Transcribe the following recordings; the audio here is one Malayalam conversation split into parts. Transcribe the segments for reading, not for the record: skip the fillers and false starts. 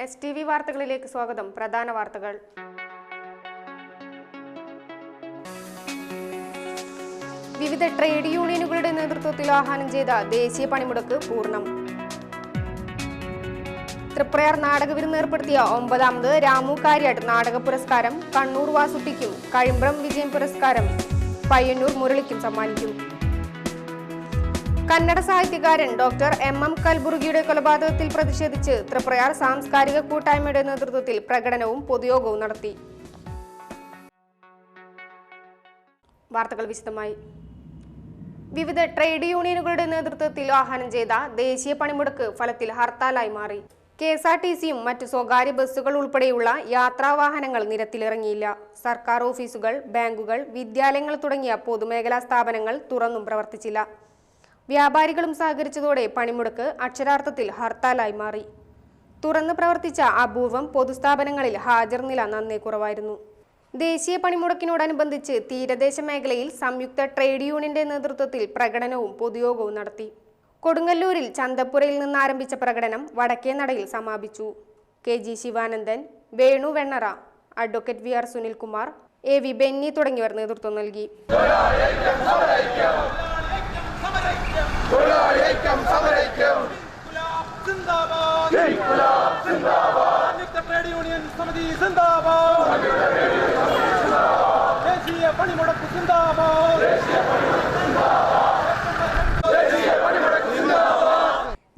STV വാർത്തകളിലേക്ക് സ്വാഗതം. പ്രധാന വാർത്തകൾ. വിവിധ ട്രേഡ് യൂണിയനുകളുടെ നേതൃത്വത്തിൽ ആഹ്വാനം ചെയ്ത ദേശീയ പണിമുടക്ക് പൂർണ്ണം. തൃപ്രയാർ നാടകവിരുന്ന് ഏർപ്പെടുത്തിയ 9ാമത് രാമു കാര്യാട്ട് നാടക പുരസ്കാരം കണ്ണൂർ വാസുട്ടിക്കും കഴിമ്പ്രം വിജയം പുരസ്കാരം പയ്യന്നൂർ മുരളിക്കും സമ്മാനിക്കും. കന്നഡ സാഹിത്യകാരൻ ഡോക്ടർ MM കൽബുർഗിയുടെ കൊലപാതകത്തിൽ പ്രതിഷേധിച്ച് തൃപ്രയാർ സാംസ്കാരിക കൂട്ടായ്മയുടെ നേതൃത്വത്തിൽ പ്രകടനവും പൊതുയോഗവും നടത്തി. വാർത്തകൾ വിശദമായി. വിവിധ ട്രേഡ് യൂണിയനുകളുടെ നേതൃത്വത്തിൽ ആഹ്വാനം ചെയ്ത ദേശീയ പണിമുടക്ക് ഫലത്തിൽ ഹർത്താലായി മാറി. KSRTCയും മറ്റു സ്വകാര്യ ബസ്സുകൾ ഉൾപ്പെടെയുള്ള യാത്രാവാഹനങ്ങൾ നിരത്തിലിറങ്ങിയില്ല. സർക്കാർ ഓഫീസുകൾ, ബാങ്കുകൾ, വിദ്യാലയങ്ങൾ തുടങ്ങിയ പൊതുമേഖലാ സ്ഥാപനങ്ങൾ തുറന്നും പ്രവർത്തിച്ചില്ല. വ്യാപാരികളും സഹകരിച്ചതോടെ പണിമുടക്ക് അക്ഷരാർത്ഥത്തിൽ ഹർത്താലായി മാറി. തുറന്ന് പ്രവർത്തിച്ച അപൂർവം പൊതുസ്ഥാപനങ്ങളിൽ ഹാജർ നില നന്നേ കുറവായിരുന്നു. ദേശീയ പണിമുടക്കിനോടനുബന്ധിച്ച് തീരദേശ മേഖലയിൽ സംയുക്ത ട്രേഡ് യൂണിയന്റെ നേതൃത്വത്തിൽ പ്രകടനവും പൊതുയോഗവും നടത്തി. കൊടുങ്ങല്ലൂരിൽ ചന്തപ്പുരയിൽ നിന്ന് ആരംഭിച്ച പ്രകടനം വടക്കേനടയിൽ സമാപിച്ചു. KG Sivanandan, Venu Vennara, advocate VR Sunilkumar, AV Benny തുടങ്ങിയവർ നേതൃത്വം നൽകി.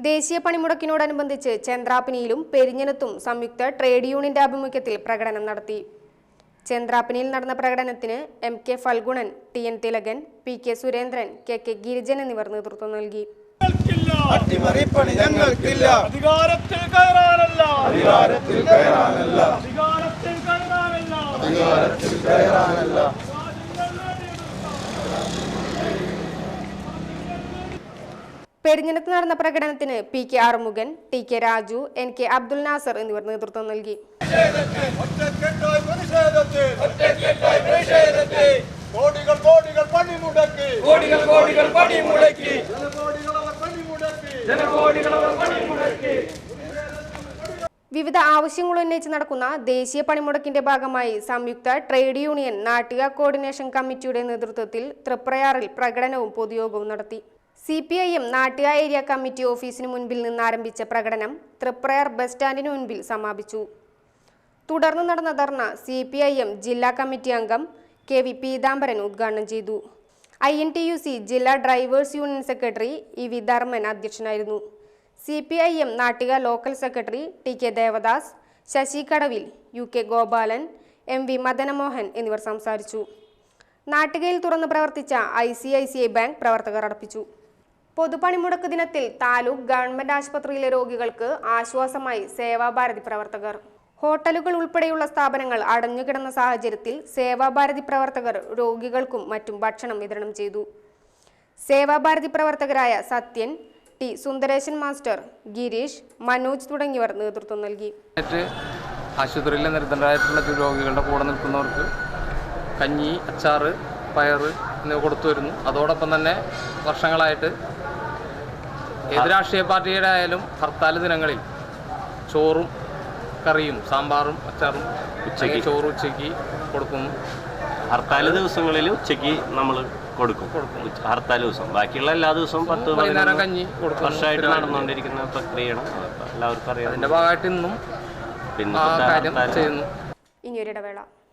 ദേശീയ പണിമുടക്കിനോടനുബന്ധിച്ച് ചന്ദ്രാപ്പനിയിലും പെരിഞ്ഞനത്തും സംയുക്ത ട്രേഡ് യൂണിയന്റെ ആഭിമുഖ്യത്തിൽ പ്രകടനം നടത്തി. ചന്ദ്രാപ്പനിയിൽ നടന്ന പ്രകടനത്തിന് MK Phalgunan, TN Thilakan, PK Surendran, KK Girijan എന്നിവർ നേതൃത്വം നൽകി. പെരിഞ്ഞനത്ത് നടന്ന പ്രകടനത്തിന് PK Arumukhan, TK Raju, NK Abdul Nasar എന്നിവർ നേതൃത്വം നൽകി. വിവിധ ആവശ്യങ്ങൾ ഉന്നയിച്ച് നടക്കുന്ന ദേശീയ പണിമുടക്കിന്റെ ഭാഗമായി സംയുക്ത ട്രേഡ് യൂണിയൻ നാട്ടിക കോർഡിനേഷൻ കമ്മിറ്റിയുടെ നേതൃത്വത്തിൽ തൃപ്രയാറിൽ പ്രകടനവും പൊതുയോഗവും നടത്തി. CPIM നാട്ടിക ഏരിയ കമ്മിറ്റി ഓഫീസിന് മുൻപിൽ നിന്ന് ആരംഭിച്ച പ്രകടനം തൃപ്രയാർ ബസ് സ്റ്റാൻഡിന് മുൻപിൽ സമാപിച്ചു. തുടർന്ന് നടന്ന ധർണ CPIM ജില്ലാ കമ്മിറ്റി അംഗം KV പീതാംബരൻ ഉദ്ഘാടനം ചെയ്തു. INTUC ജില്ലാ drivers union secretary EV Dharman അധ്യക്ഷനായിരുന്നു. CPIM Nattika local secretary TK Devadas, Sasi Kadavil, UK Gopalan, MV Madanamohan എന്നിവർ സംസാരിച്ചു. നാട്ടികയിൽ തുറന്ന് പ്രവർത്തിച്ച ICICI ബാങ്ക് പ്രവർത്തകർ അടപ്പിച്ചു. പൊതുപണിമുടക്ക് ദിനത്തിൽ താലൂക്ക് ഗവൺമെന്റ് ആശുപത്രിയിലെ രോഗികൾക്ക് ആശ്വാസമായി സേവാഭാരതി പ്രവർത്തകർ. ഹോട്ടലുകൾ ഉൾപ്പെടെയുള്ള സ്ഥാപനങ്ങൾ അടഞ്ഞുകിടന്ന സാഹചര്യത്തിൽ സേവാഭാരതി പ്രവർത്തകർ രോഗികൾക്കും മറ്റും ഭക്ഷണം വിതരണം ചെയ്തു. സേവാഭാരതി പ്രവർത്തകരായ സത്യൻ, T സുന്ദരേശൻ മാസ്റ്റർ, ഗിരീഷ്, മനോജ് തുടങ്ങിയവർ നേതൃത്വം നൽകി. ആശുപത്രിയിലെ നിർദ്ധനരായിട്ടുള്ള രോഗികളുടെ കൂടെ നിൽക്കുന്നവർക്ക് കഞ്ഞി, അച്ചാറ്, പയറ് എന്നിവ കൊടുത്തു വരുന്നു. അതോടൊപ്പം തന്നെ വർഷങ്ങളായിട്ട് ഏത് രാഷ്ട്രീയ പാർട്ടിയുടെ ആയാലും ഹർത്താൽ ദിനങ്ങളിൽ ചോറും കറിയും സാമ്പാറും അച്ചാറും ചോറ് ഉച്ചയ്ക്ക് കൊടുക്കുന്നു. ഹർത്താൽ ദിവസങ്ങളിൽ ഉച്ചയ്ക്ക് നമ്മൾ കൊടുക്കും. ഹർത്താൽ ദിവസം ബാക്കിയുള്ള എല്ലാ ദിവസവും 10 കഞ്ഞി കൊടുക്കും. വർഷമായിട്ട് നടന്നുകൊണ്ടിരിക്കുന്ന പ്രക്രിയയാണ്. എല്ലാവർക്കും അറിയാം. അതിന്റെ ഭാഗമായിട്ട് ഇന്നും പിന്നെ കാര്യം ചെയ്യുന്നു. ഇനിയൊരിടവേള.